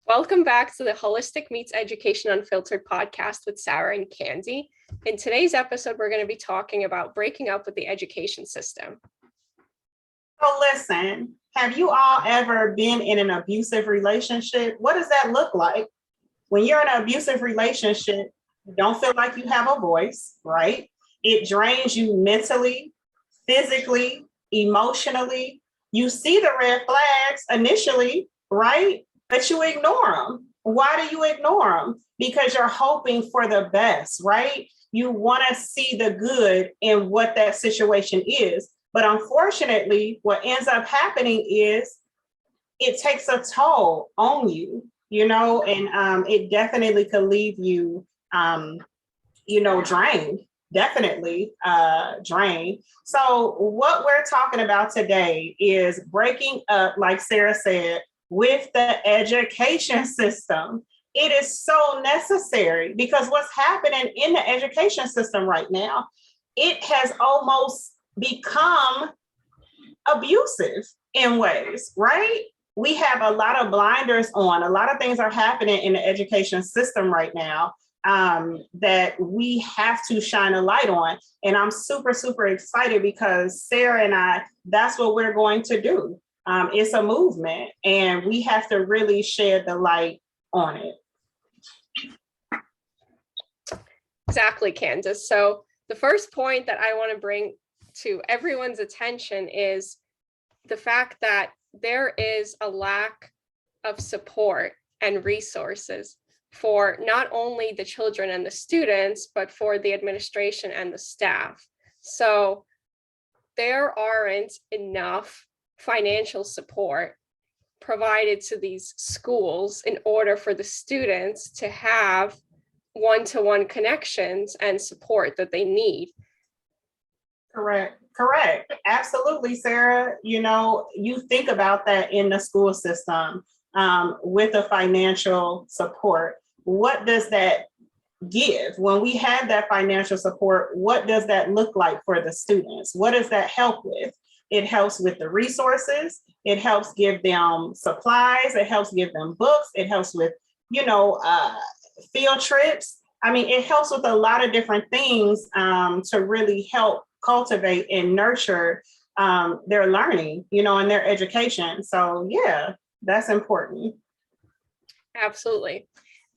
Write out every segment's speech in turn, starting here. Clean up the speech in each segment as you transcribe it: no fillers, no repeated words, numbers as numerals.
Welcome back to the Holistic Meets Education Unfiltered podcast with Sara and Candi. In today's episode, we're going to be talking about breaking up with the education system. So listen, have you all ever been in an abusive relationship? What does that look like? When you're in an abusive relationship, you don't feel like you have a voice, right? It drains you mentally, physically, emotionally. You see the red flags initially, right? But you ignore them. Why do you ignore them? Because you're hoping for the best, right? You want to see the good in what that situation is. But unfortunately, what ends up happening is it takes a toll on you, and it definitely could leave you, drained, definitely drained. So what we're talking about today is breaking up, like Sara said, with the education system. It is so necessary because what's happening in the education system right now, it has almost become abusive in ways, right? We have a lot of blinders on. A lot of things are happening in the education system right now that we have to shine a light on. And I'm super, super excited because Sara and I, that's what we're going to do. It's a movement and we have to really shed the light on it. Exactly, Candace. So the first point that I want to bring to everyone's attention is the fact that there is a lack of support and resources for not only the children and the students, but for the administration and the staff. So there aren't enough financial support provided to these schools in order for the students to have one-to-one connections and support that they need. Correct. Absolutely, Sara. You think about that in the school system with the financial support. What does that give? When we have that financial support, what does that look like for the students? What does that help with? It helps with the resources. It helps give them supplies. It helps give them books. It helps with, field trips. I mean, it helps with a lot of different things to really help cultivate and nurture their learning, and their education. So yeah, that's important. Absolutely.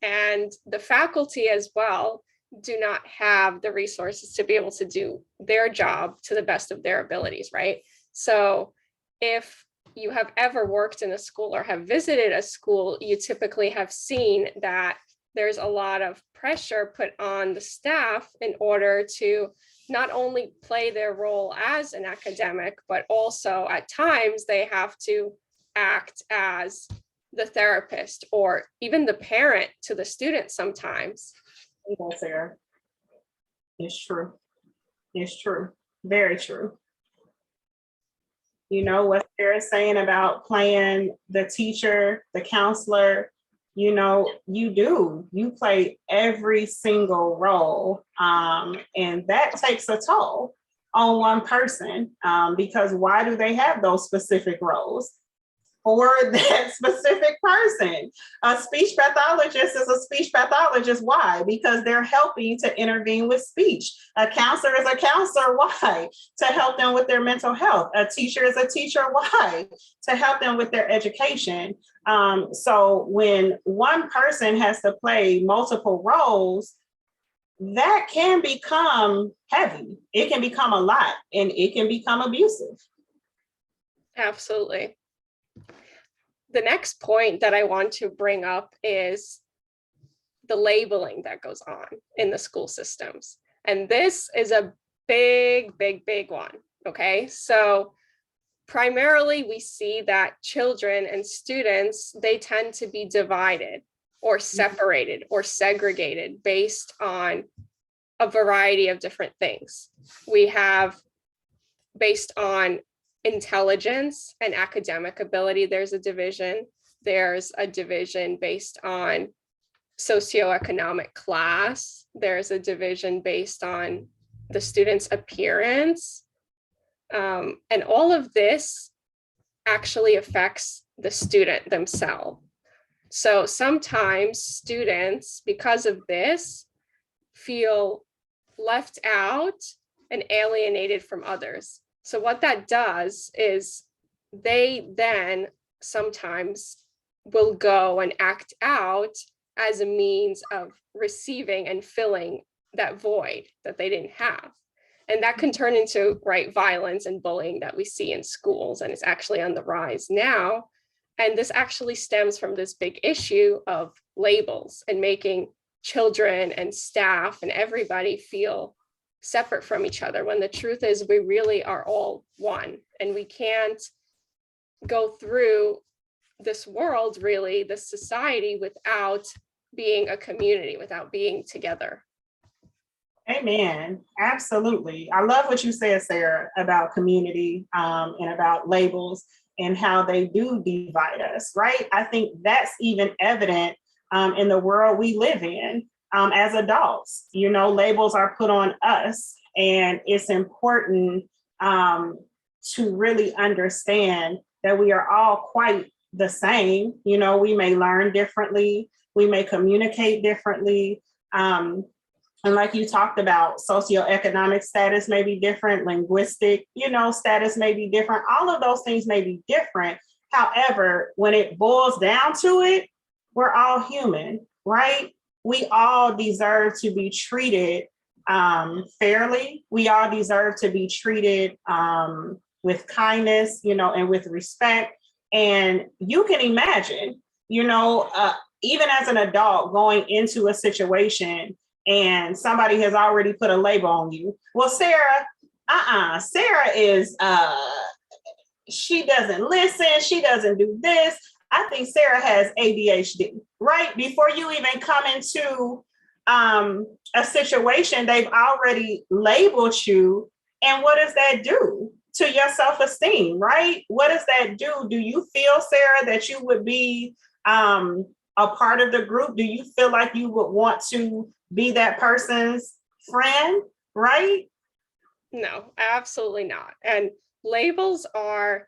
And the faculty as well do not have the resources to be able to do their job to the best of their abilities, right? So if you have ever worked in a school or have visited a school, you typically have seen that there's a lot of pressure put on the staff in order to not only play their role as an academic, but also at times they have to act as the therapist or even the parent to the student sometimes. Yes, Sara. It's true. It's true. Very true. You know what Sara's saying about playing the teacher, the counselor, you play every single role. And that takes a toll on one person because why do they have those specific roles? For that specific person. A speech pathologist is a speech pathologist. Why? Because they're helping to intervene with speech. A counselor is a counselor. Why? To help them with their mental health. A teacher is a teacher. Why? To help them with their education. So when one person has to play multiple roles, that can become heavy. It can become a lot and it can become abusive. Absolutely. The next point that I want to bring up is the labeling that goes on in the school systems. And this is a big one, okay? So primarily we see that children and students, they tend to be divided or separated or segregated based on a variety of different things. We have based on intelligence and academic ability, there's a division. There's a division based on socioeconomic class. There's a division based on the student's appearance. And all of this actually affects the student themselves. So sometimes students, because of this, feel left out and alienated from others. So what that does is they then sometimes will go and act out as a means of receiving and filling that void that they didn't have. And that can turn into, right, violence and bullying that we see in schools, and it's actually on the rise now. And this actually stems from this big issue of labels and making children and staff and everybody feel separate from each other, when the truth is we really are all one, and we can't go through this world, really, this society, without being a community, without being together. Amen. Absolutely. I love what you said, Sarah, about community and about labels and how they do divide us, right? I think that's even evident in the world we live in as adults. You know, labels are put on us, and it's important to really understand that we are all quite the same. You know, we may learn differently, we may communicate differently. And like you talked about, socioeconomic status may be different, linguistic, you know, status may be different. All of those things may be different. However, when it boils down to it, we're all human, right? We all deserve to be treated fairly. We all deserve to be treated with kindness, you know, and with respect. And you can imagine, you know, even as an adult going into a situation and somebody has already put a label on you. Well, Sarah, Sarah is, she doesn't listen. She doesn't do this. I think Sarah has ADHD, right? Before you even come into a situation, they've already labeled you. And what does that do to your self-esteem, right? What does that do? Do you feel, Sarah, that you would be a part of the group? Do you feel like you would want to be that person's friend, right? No, absolutely not. And labels are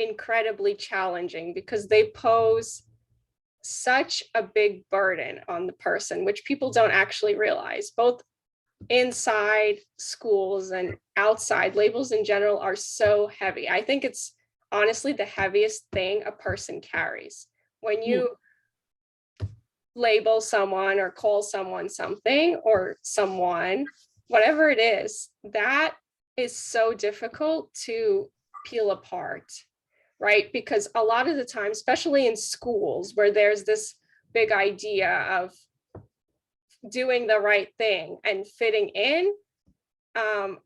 incredibly challenging because they pose such a big burden on the person, which people don't actually realize. Both inside schools and outside, labels in general are so heavy. I think it's honestly the heaviest thing a person carries. When you label someone or call someone something or someone, whatever it is, that is so difficult to peel apart, right? Because a lot of the time, especially in schools where there's this big idea of doing the right thing and fitting in,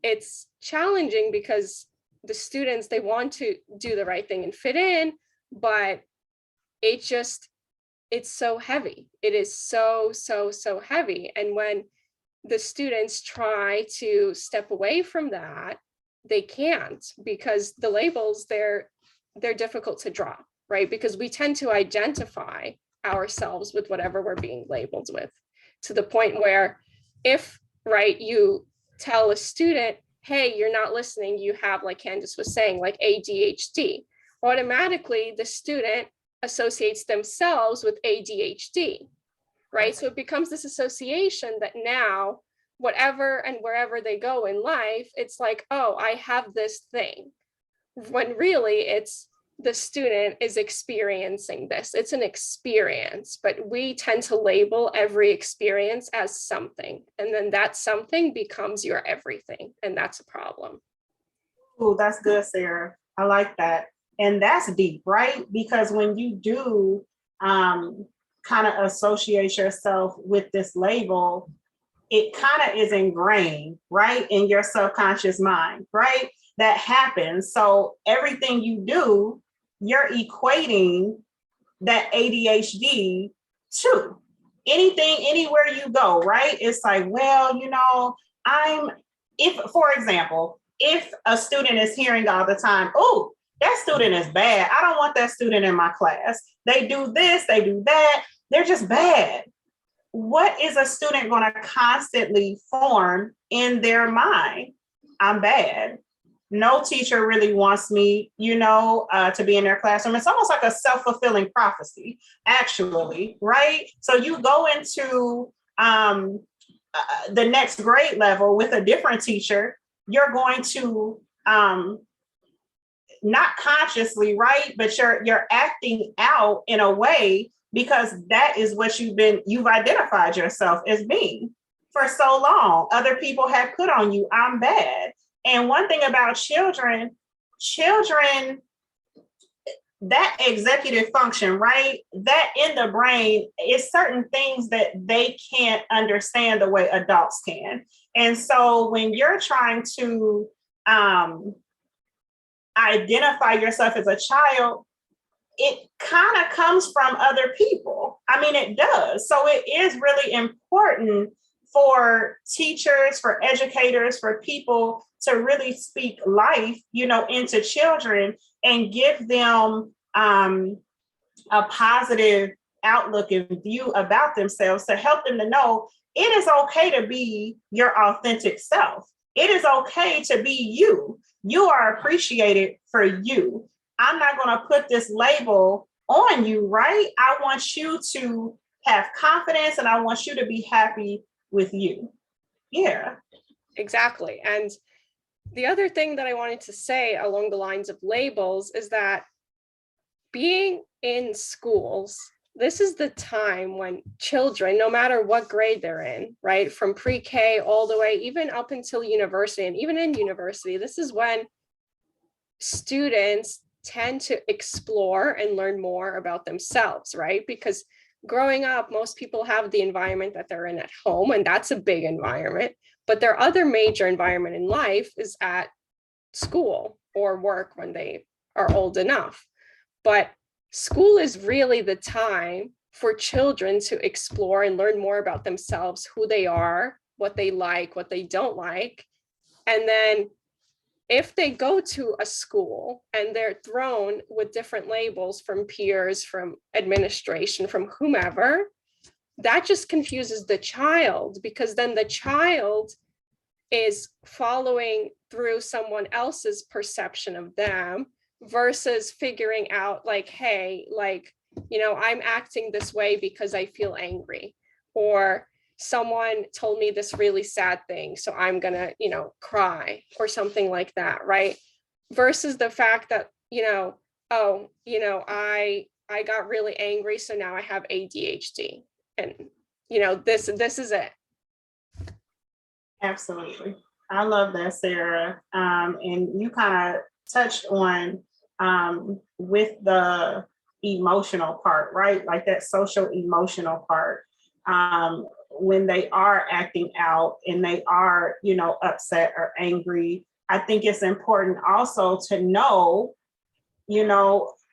it's challenging because the students, they want to do the right thing and fit in, but it's so heavy. It is so heavy. And when the students try to step away from that, they can't, because the labels, they're difficult to drop, right? Because we tend to identify ourselves with whatever we're being labeled with, to the point where if, right, you tell a student, hey, you're not listening, you have, like Candace was saying, like ADHD, automatically the student associates themselves with ADHD, right? So it becomes this association that now, whatever and wherever they go in life, it's like, oh, I have this thing. When really it's the student is experiencing this. It's an experience, but we tend to label every experience as something. And then that something becomes your everything. And that's a problem. Oh, that's good, Sarah. I like that. And that's deep, right? Because when you do kind of associate yourself with this label, it kind of is ingrained, right, in your subconscious mind, right? That happens. So everything you do, you're equating that ADHD to anything, anywhere you go, right? It's like, well, you know, if, for example, if a student is hearing all the time, oh, that student is bad, I don't want that student in my class. They do this, they do that, they're just bad. What is a student going to constantly form in their mind? I'm bad. no teacher really wants me, to be in their classroom. It's almost like a self-fulfilling prophecy, actually, right? So you go into the next grade level with a different teacher, you're going to not consciously, right? But you're acting out in a way because that is what you've identified yourself as being for so long. Other people have put on you, I'm bad. And one thing about children, that executive function, right? That in the brain is certain things that they can't understand the way adults can. And so when you're trying to identify yourself as a child, it kind of comes from other people. I mean, it does. So it is really important for teachers, for educators, for people to really speak life, into children and give them a positive outlook and view about themselves to help them to know it is okay to be your authentic self. It is okay to be you. You are appreciated for you. I'm not going to put this label on you, right? I want you to have confidence and I want you to be happy with you. Yeah. Exactly. And the other thing that I wanted to say along the lines of labels is that being in schools, this is the time when children, no matter what grade they're in, right, from pre-K all the way, even up until university, and even in university, this is when students tend to explore and learn more about themselves, right? Because growing up, most people have the environment that they're in at home, and that's a big environment. But their other major environment in life is at school or work when they are old enough. But school is really the time for children to explore and learn more about themselves, who they are, what they like, what they don't like. And then if they go to a school and they're thrown with different labels from peers, from administration, from whomever, that just confuses the child, because then the child is following through someone else's perception of them versus figuring out like, hey, like, I'm acting this way because I feel angry, or someone told me this really sad thing, so I'm gonna, cry or something like that, right? Versus the fact that, I got really angry, so now I have ADHD, and this is it. Absolutely. I love that, Sarah. And you kind of touched on with the emotional part, right? Like that social emotional part. When they are acting out and they are, upset or angry, I think it's important also to know,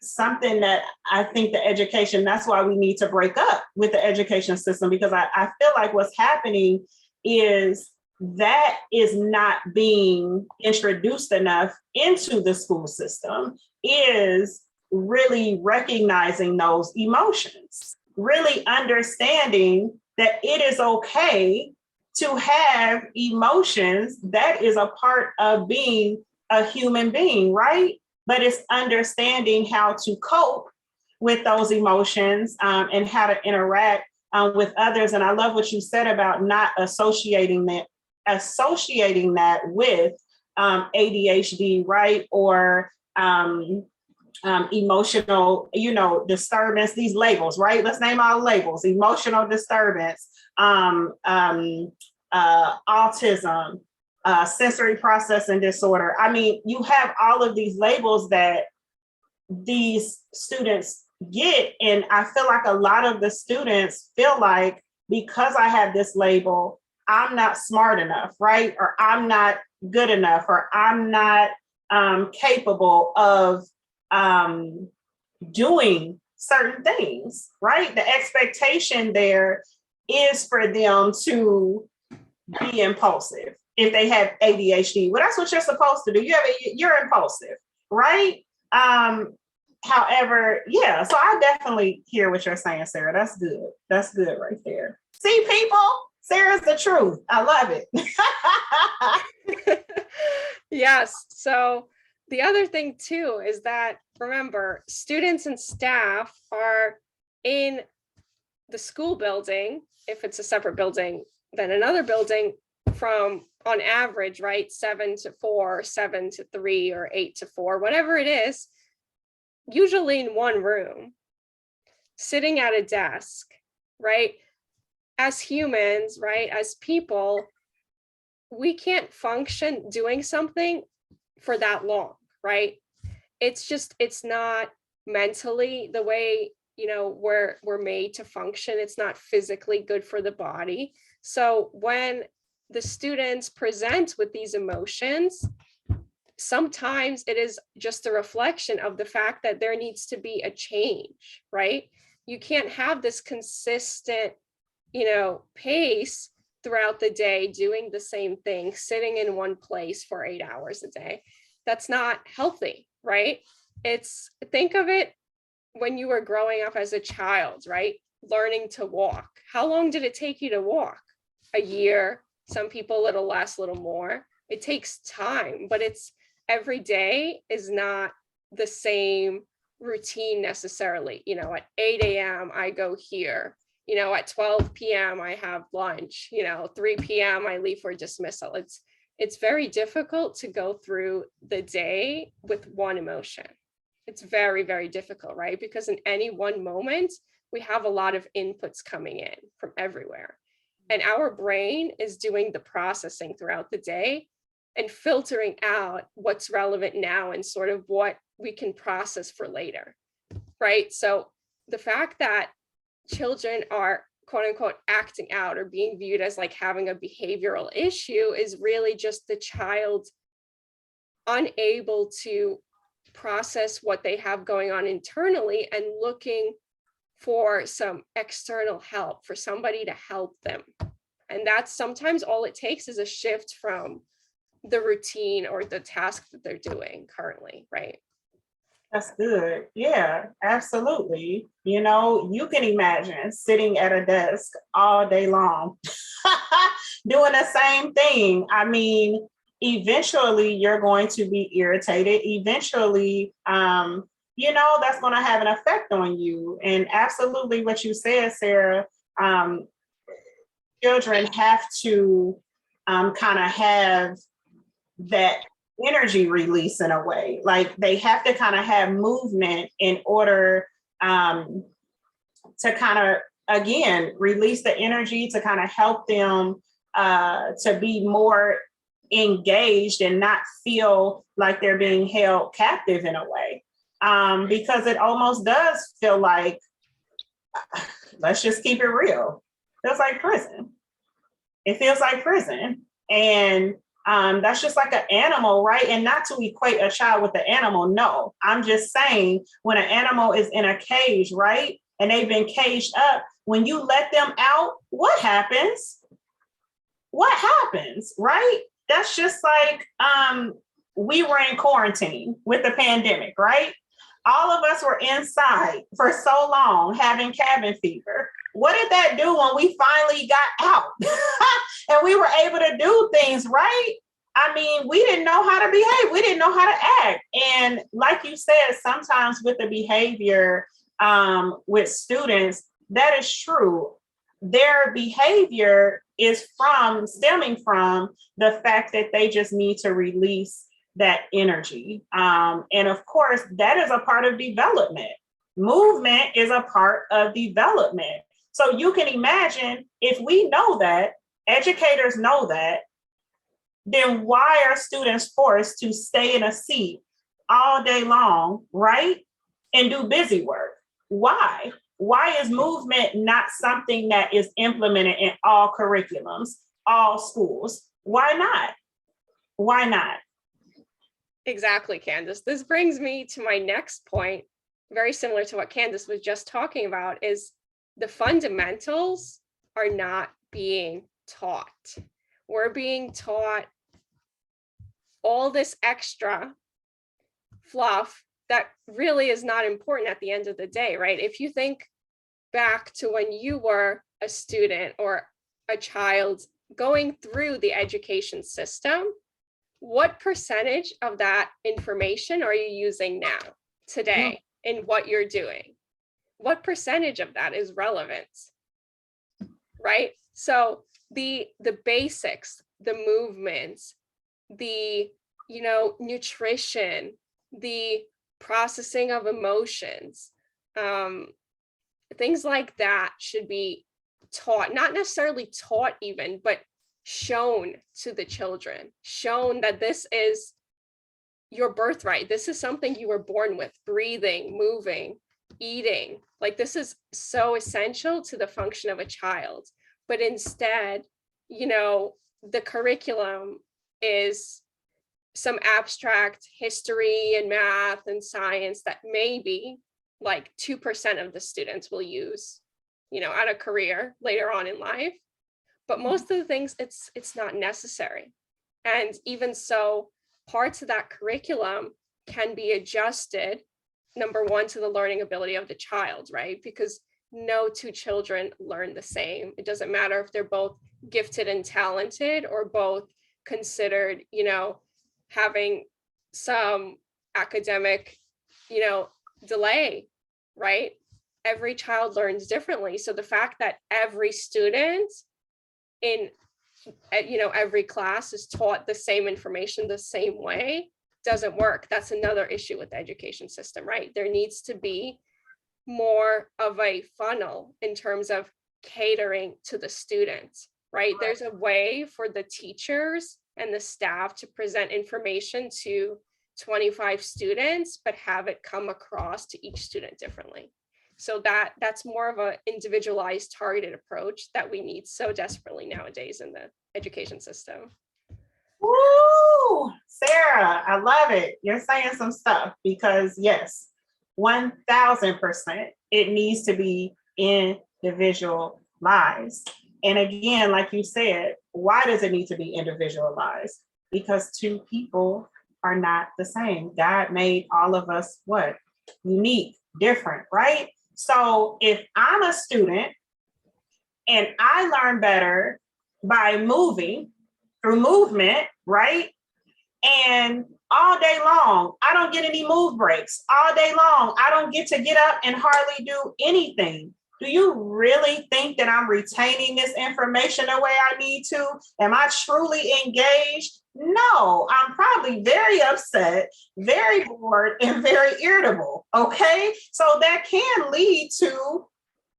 something that I think the education, that's why we need to break up with the education system, because I feel like what's happening is that is not being introduced enough into the school system, is really recognizing those emotions, really understanding that it is okay to have emotions. That is a part of being a human being, right? But it's understanding how to cope with those emotions and how to interact with others. And I love what you said about not associating that with ADHD, right? Or emotional, disturbance, these labels, right? Let's name all labels: emotional disturbance, autism, sensory processing disorder. I mean, you have all of these labels that these students get. And I feel like a lot of the students feel like, because I have this label, I'm not smart enough, right? Or I'm not good enough, or I'm not capable of doing certain things, right? The expectation there is for them to be impulsive. If they have ADHD, well, that's what you're supposed to do. You're impulsive, right? However, yeah, so I definitely hear what you're saying, Sarah. That's good. That's good right there. See, people, Sarah's the truth. I love it. Yes. So the other thing too is that, remember, students and staff are in the school building, if it's a separate building than another building, from on average, right, 7 to 4, 7 to 3, or 8 to 4, whatever it is, usually in one room, sitting at a desk, right? As humans, right, as people, we can't function doing something for that long, right? It's not mentally the way, we're made to function. It's not physically good for the body. So when the students present with these emotions, sometimes it is just a reflection of the fact that there needs to be a change, right? You can't have this consistent, pace throughout the day, doing the same thing, sitting in one place for 8 hours a day. That's not healthy, right? Think of it when you were growing up as a child, right? Learning to walk. How long did it take you to walk? A year. Some people, little less, little more. It takes time, but every day is not the same routine necessarily. At 8 a.m. I go here. At 12 p.m. I have lunch. 3 p.m. I leave for dismissal. It's very difficult to go through the day with one emotion. It's very, very difficult, right? Because in any one moment, we have a lot of inputs coming in from everywhere. And our brain is doing the processing throughout the day and filtering out what's relevant now and sort of what we can process for later, right? So the fact that children are quote unquote acting out or being viewed as like having a behavioral issue is really just the child unable to process what they have going on internally and looking for some external help, for somebody to help them. And that's sometimes all it takes is a shift from the routine or the task that they're doing currently, right? That's good. Yeah, absolutely. You can imagine sitting at a desk all day long, doing the same thing. I mean, eventually you're going to be irritated. Eventually, that's going to have an effect on you. And absolutely what you said, Sarah, children have to kind of have that energy release in a way. Like they have to kind of have movement in order to kind of, again, release the energy to kind of help them to be more engaged and not feel like they're being held captive in a way. Because it almost does feel like, let's just keep it real. It feels like prison. It feels like prison. And that's just like an animal, right? And not to equate a child with an animal. No, I'm just saying when an animal is in a cage, right? And they've been caged up, when you let them out, what happens? What happens, right? That's just like we were in quarantine with the pandemic, right? All of us were inside for so long having cabin fever. What did that do when we finally got out and we were able to do things, right? I mean, we didn't know how to behave. We didn't know how to act. And like you said, sometimes with the behavior with students, that is true. Their behavior is stemming from the fact that they just need to release that energy. And of course, that is a part of development. Movement is a part of development. So you can imagine, if we know that, educators know that, then why are students forced to stay in a seat all day long, right? And do busy work? Why? Why is movement not something that is implemented in all curriculums, all schools? Why not? Why not? Exactly, Candace. This brings me to my next point, very similar to what Candace was just talking about, is the fundamentals are not being taught. We're being taught all this extra fluff that really is not important at the end of the day, right? If you think back to when you were a student or a child going through the education system, what percentage of that information are you using now, today, in what you're doing? What percentage of that is relevant, right? So the basics, the movements, the, nutrition, the processing of emotions, things like that should be taught, not necessarily taught even, but shown to the children, shown that this is your birthright. This is something you were born with, breathing, moving, eating. Like, this is so essential to the function of a child. But instead, the curriculum is some abstract history and math and science that maybe like 2% of the students will use, at a career later on in life. But most of the things, it's not necessary. And even so, parts of that curriculum can be adjusted, number one, to the learning ability of the child, right? Because no two children learn the same. It doesn't matter if they're both gifted and talented or both considered, having some academic, delay, right? Every child learns differently. So the fact that every student in, every class is taught the same information the same way doesn't work. That's another issue with the education system, right? There needs to be more of a funnel in terms of catering to the students, right? There's a way for the teachers and the staff to present information to 25 students, but have it come across to each student differently. So that's more of an individualized, targeted approach that we need so desperately nowadays in the education system. Woo, Sara, I love it. You're saying some stuff, because yes, 1000%, it needs to be individualized. And again, like you said, why does it need to be individualized? Because two people are not the same. God made all of us what? Unique, different, right? So if I'm a student and I learn better by moving through movement, right? And all day long, I don't get any move breaks. All day long, I don't get to get up and hardly do anything. Do you really think that I'm retaining this information the way I need to? Am I truly engaged? No, I'm probably very upset, very bored, and very irritable. Okay, so that can lead to,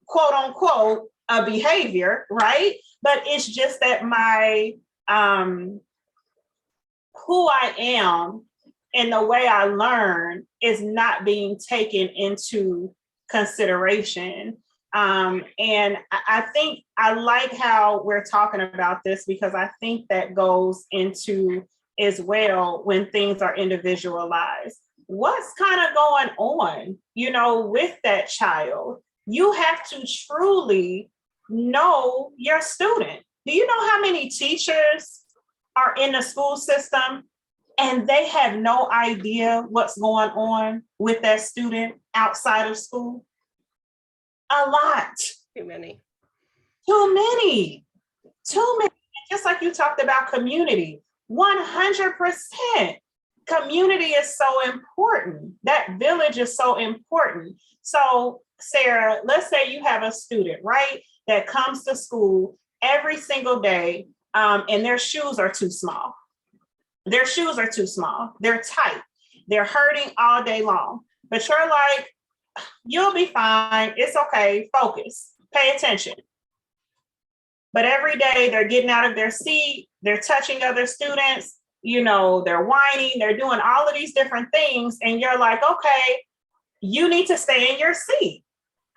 quote unquote, a behavior, right? But it's just that my who I am and the way I learn is not being taken into consideration. And I think I like how we're talking about this, because I think that goes into as well when things are individualized. What's kind of going on, with that child? You have to truly know your student. Do you know how many teachers are in the school system and they have no idea what's going on with that student outside of school? A lot. Too many. Just like you talked about community, 100%. Community is so important. That village is so important. So, Sara, let's say you have a student, right, that comes to school every single day, and their shoes are too small. They're tight. They're hurting all day long. But you're like, you'll be fine. It's okay. Focus. Pay attention. But every day they're getting out of their seat. They're touching other students. They're whining. They're doing all of these different things. And you're like, okay, you need to stay in your seat.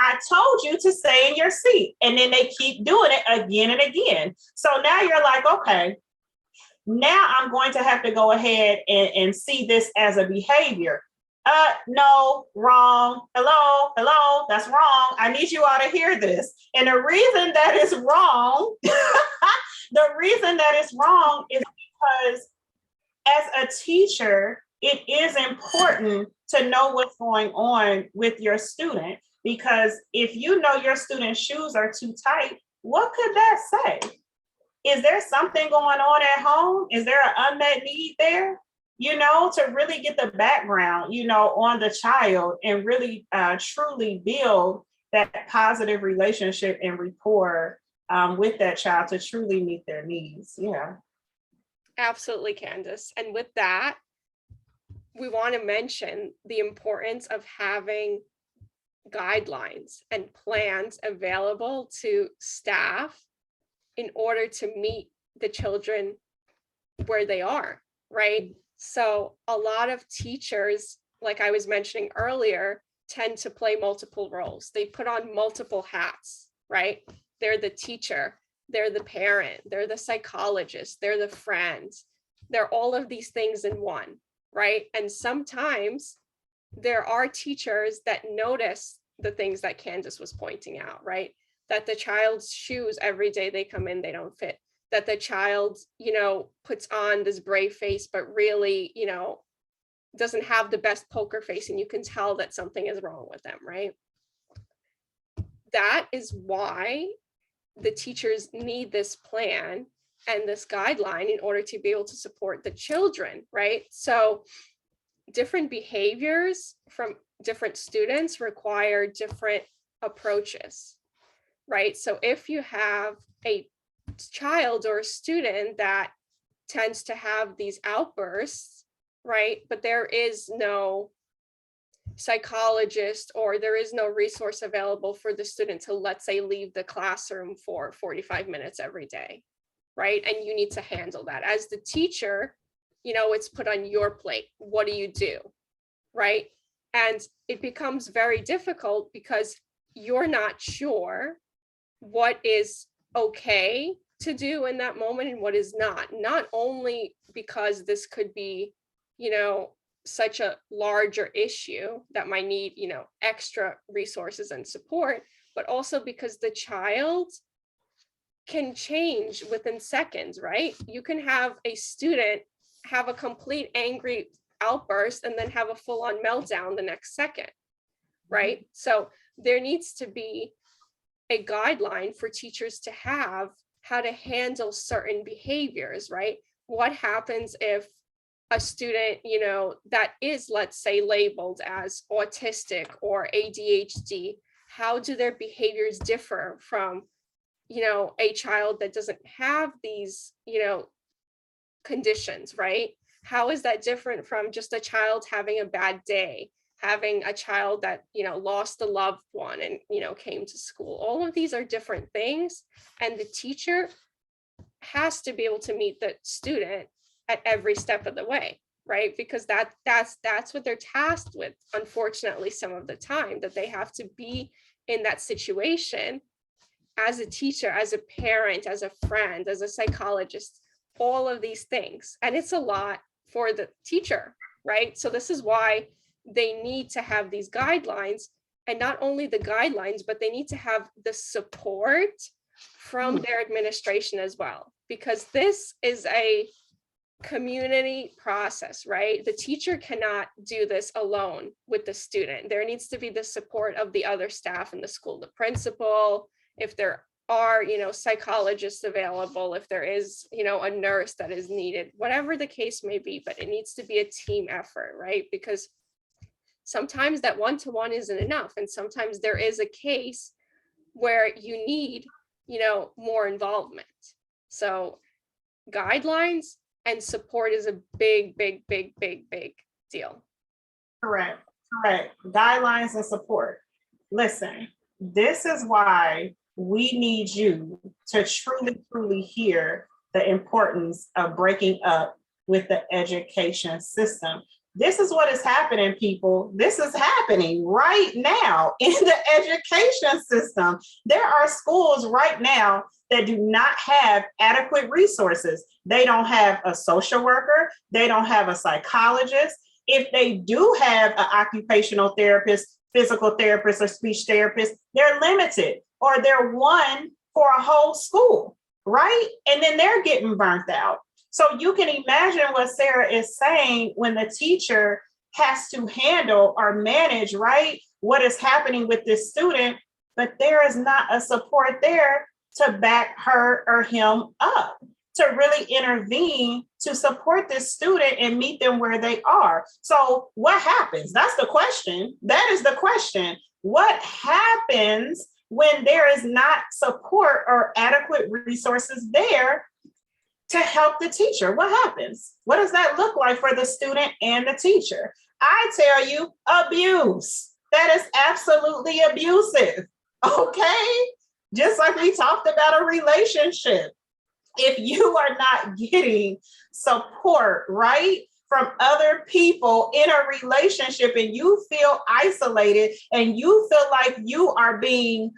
I told you to stay in your seat. And then they keep doing it again and again. So now you're like, okay, now I'm going to have to go ahead and see this as a behavior. No, wrong. Hello, that's wrong. I need you all to hear this. And the reason that is wrong, is because as a teacher, it is important to know what's going on with your student, because if you know your student's shoes are too tight, what could that say? Is there something going on at home? Is there an unmet need there? To really get the background, on the child and really truly build that positive relationship and rapport with that child to truly meet their needs. Yeah. Absolutely, Candace. And with that, we want to mention the importance of having guidelines and plans available to staff in order to meet the children where they are, right? So a lot of teachers, like I was mentioning earlier, tend to play multiple roles. They put on multiple hats, right? They're the teacher, they're the parent, they're the psychologist, they're the friend. They're all of these things in one, right? And sometimes there are teachers that notice the things that Candace was pointing out, right? That the child's shoes every day they come in, they don't fit. That the child, puts on this brave face, but really, doesn't have the best poker face, and you can tell that something is wrong with them, right? That is why the teachers need this plan and this guideline in order to be able to support the children, right? So different behaviors from different students require different approaches, right? So if you have a child or a student that tends to have these outbursts, right, but there is no psychologist or there is no resource available for the student to, let's say, leave the classroom for 45 minutes every day, right? And you need to handle that. As the teacher, it's put on your plate. What do you do, right? And it becomes very difficult because you're not sure what is okay to do in that moment and what is not only because this could be, such a larger issue that might need, extra resources and support, but also because the child can change within seconds, right? You can have a student have a complete angry outburst and then have a full-on meltdown the next second, right? So there needs to be a guideline for teachers to have how to handle certain behaviors, right? What happens if a student, that is, let's say, labeled as autistic or ADHD, how do their behaviors differ from, a child that doesn't have these, conditions, right? How is that different from just a child having a bad day, having a child that, lost a loved one and, came to school? All of these are different things. And the teacher has to be able to meet the student at every step of the way, right? Because that's what they're tasked with, unfortunately, some of the time, that they have to be in that situation as a teacher, as a parent, as a friend, as a psychologist, all of these things. And it's a lot for the teacher, right? So this is why they need to have these guidelines, and not only the guidelines, but they need to have the support from their administration as well, because this is a community process, right? The teacher cannot do this alone with the student. There needs to be the support of the other staff in the school, the principal, if there are, psychologists available, if there is, a nurse that is needed, whatever the case may be, but it needs to be a team effort, right? Because sometimes that one-to-one isn't enough. And sometimes there is a case where you need, more involvement. So guidelines and support is a big deal. Correct. Guidelines and support. Listen, this is why we need you to truly hear the importance of breaking up with the education system. This is what is happening, people. This is happening right now in the education system. There are schools right now that do not have adequate resources. They don't have a social worker. They don't have a psychologist. If they do have an occupational therapist, physical therapist, or speech therapist, they're limited, or they're one for a whole school, right? And then they're getting burnt out. So you can imagine what Sara is saying when the teacher has to handle or manage, right, what is happening with this student, but there is not a support there to back her or him up, to really intervene to support this student and meet them where they are. So what happens? That's the question. That is the question. What happens when there is not support or adequate resources there to help the teacher? What happens? What does that look like for the student and the teacher? I tell you, abuse. That is absolutely abusive. Okay? Just like we talked about a relationship. If you are not getting support, right, from other people in a relationship and you feel isolated and you feel like you are being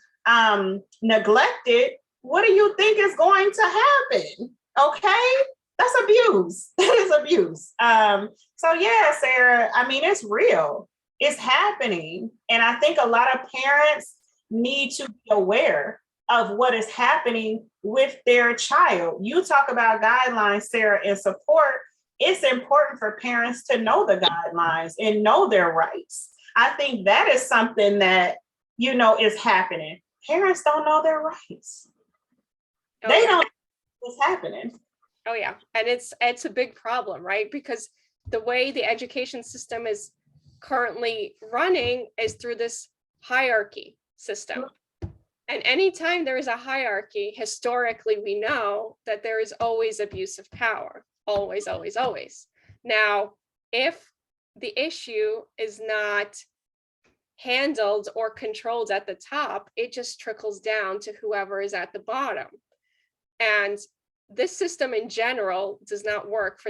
neglected, what do you think is going to happen? Okay, that's abuse. That is abuse. So yeah, Sarah, I mean, it's real. It's happening. And I think a lot of parents need to be aware of what is happening with their child. You talk about guidelines, Sarah, and support. It's important for parents to know the guidelines and know their rights. I think that is something that, is happening. Parents don't know their rights. They don't know what's happening. Oh yeah, and it's a big problem, right? Because the way the education system is currently running is through this hierarchy system. And anytime there is a hierarchy, historically, we know that there is always abuse of power. Always, always, always. Now, if the issue is not handled or controlled at the top, it just trickles down to whoever is at the bottom. And this system in general does not work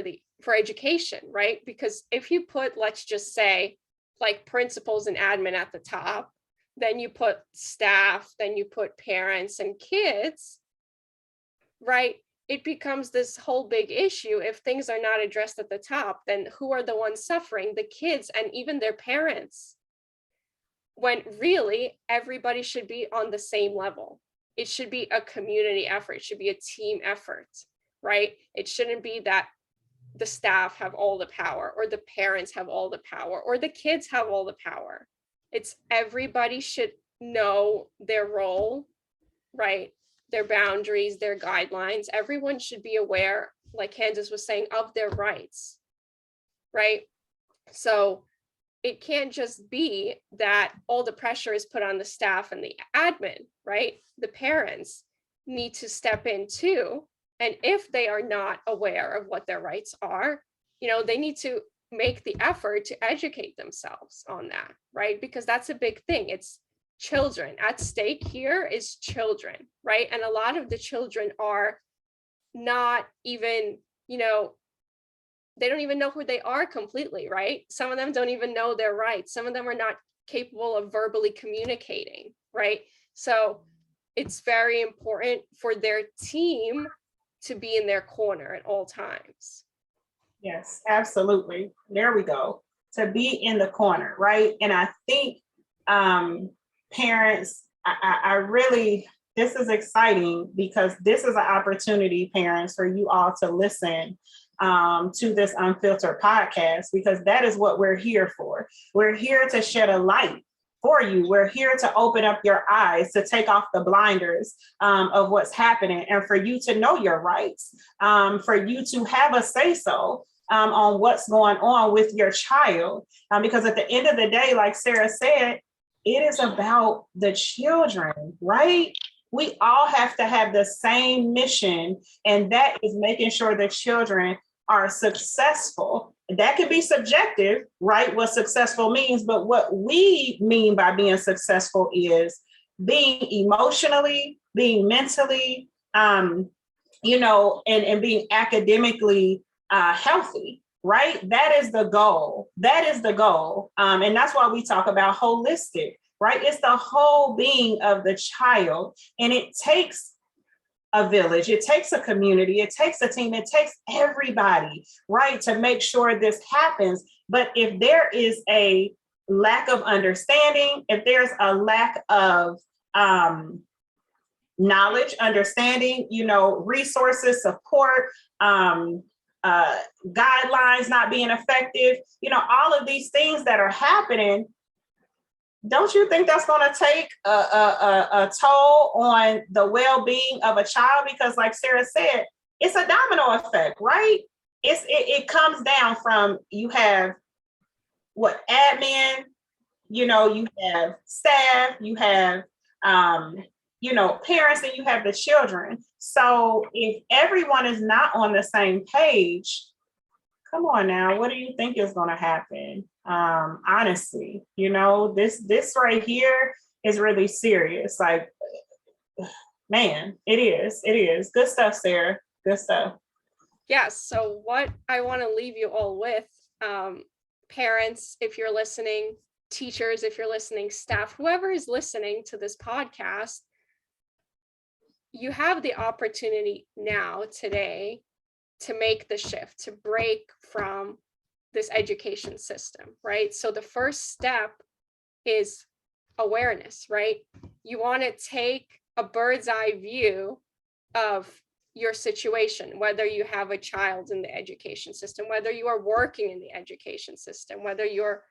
for education, right? Because if you put, let's just say, like principals and admin at the top, then you put staff, then you put parents and kids, right? It becomes this whole big issue. If things are not addressed at the top, then who are the ones suffering? The kids and even their parents. When really everybody should be on the same level. It should be a community effort. It should be a team effort, right? It shouldn't be that the staff have all the power or the parents have all the power or the kids have all the power. It's everybody should know their role, right? Their boundaries, their guidelines. Everyone should be aware, like Candace was saying, of their rights, right? So it can't just be that all the pressure is put on the staff and the admin, right? The parents need to step in too. And if they are not aware of what their rights are, they need to make the effort to educate themselves on that, right? Because that's a big thing. It's children at stake here is children, right? And a lot of the children are not even, they don't even know who they are completely, right? Some of them don't even know their rights. Some of them are not capable of verbally communicating, right? So it's very important for their team to be in their corner at all times. Yes, absolutely. There we go. To be in the corner, right? And I think parents, I really, this is exciting because this is an opportunity, parents, for you all to listen to this Unfiltered podcast, because that is what we're here for. We're here to shed a light for you. We're here to open up your eyes, to take off the blinders of what's happening, and for you to know your rights, for you to have a say-so on what's going on with your child. Because at the end of the day, like Sara said, it is about the children, right? We all have to have the same mission, and that is making sure the children are successful. That could be subjective, right? What successful means, but what we mean by being successful is being emotionally, being mentally, and being academically healthy, right? That is the goal. That is the goal. And that's why we talk about holistic, right? It's the whole being of the child. And it takes a village, it takes a community, it takes a team, it takes everybody, right, to make sure this happens. But if there is a lack of understanding, if there's a lack of knowledge, understanding, resources, support, guidelines not being effective, all of these things that are happening, don't you think that's going to take a toll on the well-being of a child? Because like Sara said, it's a domino effect, right? It comes down from, you have what, admin, you have staff, you have parents, and you have the children. So if everyone is not on the same page, come on now, what do you think is going to happen? Honestly, this right here is really serious. Like, man, it is. Good stuff, Sara. Good stuff. Yes. So what I want to leave you all with, parents, if you're listening, teachers, if you're listening, staff, whoever is listening to this podcast, you have the opportunity now, today, to make the shift, to break from this education system, right? So the first step is awareness, right? You want to take a bird's eye view of your situation, whether you have a child in the education system, whether you are working in the education system, whether you're,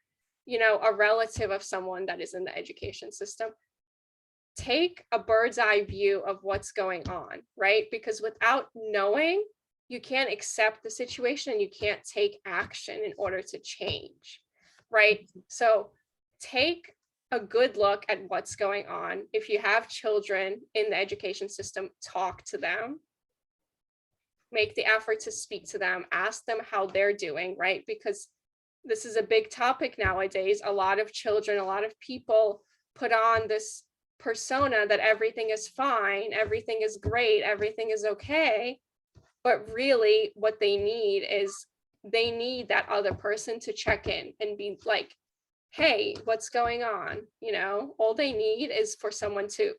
a relative of someone that is in the education system. Take a bird's eye view of what's going on, right? Because without knowing, you can't accept the situation and you can't take action in order to change, right? So take a good look at what's going on. If you have children in the education system, talk to them. Make the effort to speak to them, ask them how they're doing, right? Because this is a big topic nowadays. A lot of children, a lot of people put on this persona that everything is fine, everything is great, everything is okay. But really what they need is, they need that other person to check in and be like, hey, what's going on? All they need is for someone to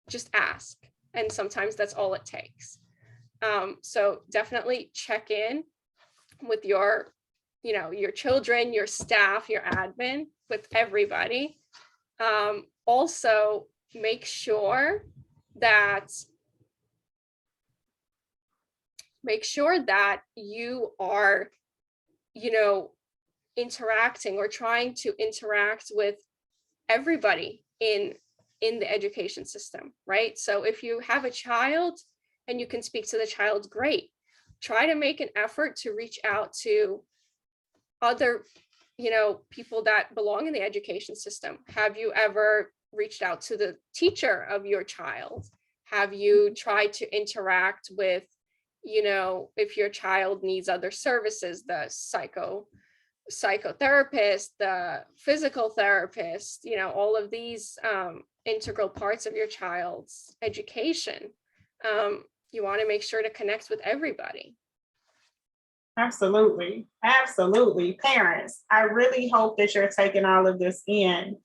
just ask. And sometimes that's all it takes. So definitely check in with your children, your staff, your admin, with everybody. Also, make sure that you are, interacting or trying to interact with everybody in the education system, right? So if you have a child and you can speak to the child, great. Try to make an effort to reach out to other, people that belong in the education system. Have you ever reached out to the teacher of your child? Have you tried to interact with, if your child needs other services, the psychotherapist, the physical therapist, all of these integral parts of your child's education. You want to make sure to connect with everybody. Absolutely. Parents, I really hope that you're taking all of this in,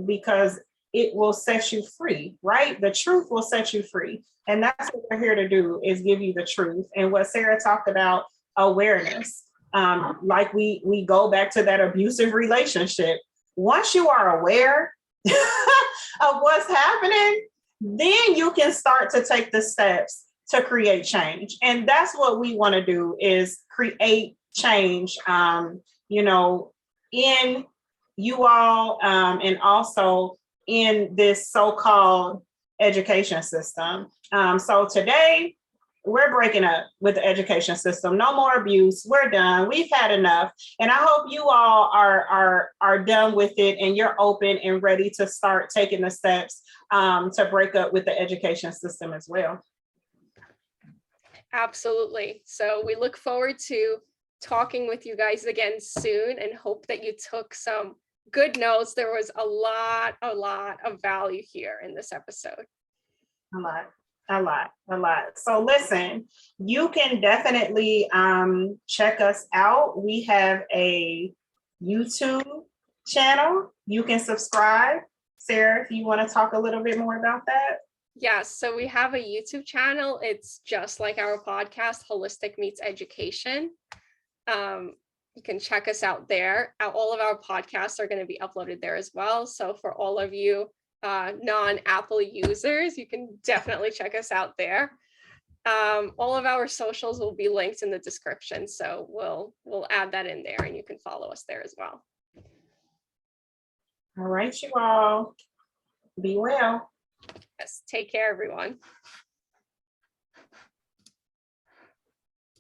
because it will set you free, right? The truth will set you free. And that's what we're here to do, is give you the truth. And what Sara talked about, awareness. Like we go back to that abusive relationship. Once you are aware of what's happening, then you can start to take the steps to create change. And that's what we want to do, is create change, in you all, and also in this so-called education system. So today, we're breaking up with the education system. No more abuse. We're done. We've had enough. And I hope you all are done with it, and you're open and ready to start taking the steps to break up with the education system as well. Absolutely. So we look forward to talking with you guys again soon, and hope that you took some good notes. There was a lot of value here in this episode. A lot. So listen, you can definitely check us out. We have a YouTube channel. You can subscribe. Sara, if you want to talk a little bit more about that. Yes, so we have a YouTube channel. It's just like our podcast, Holistic Meets Education. You can check us out there. All of our podcasts are going to be uploaded there as well. So for all of you non-Apple users, you can definitely check us out there. All of our socials will be linked in the description, so we'll add that in there, and you can follow us there as well. All right, you all. Be well. Yes, take care, everyone.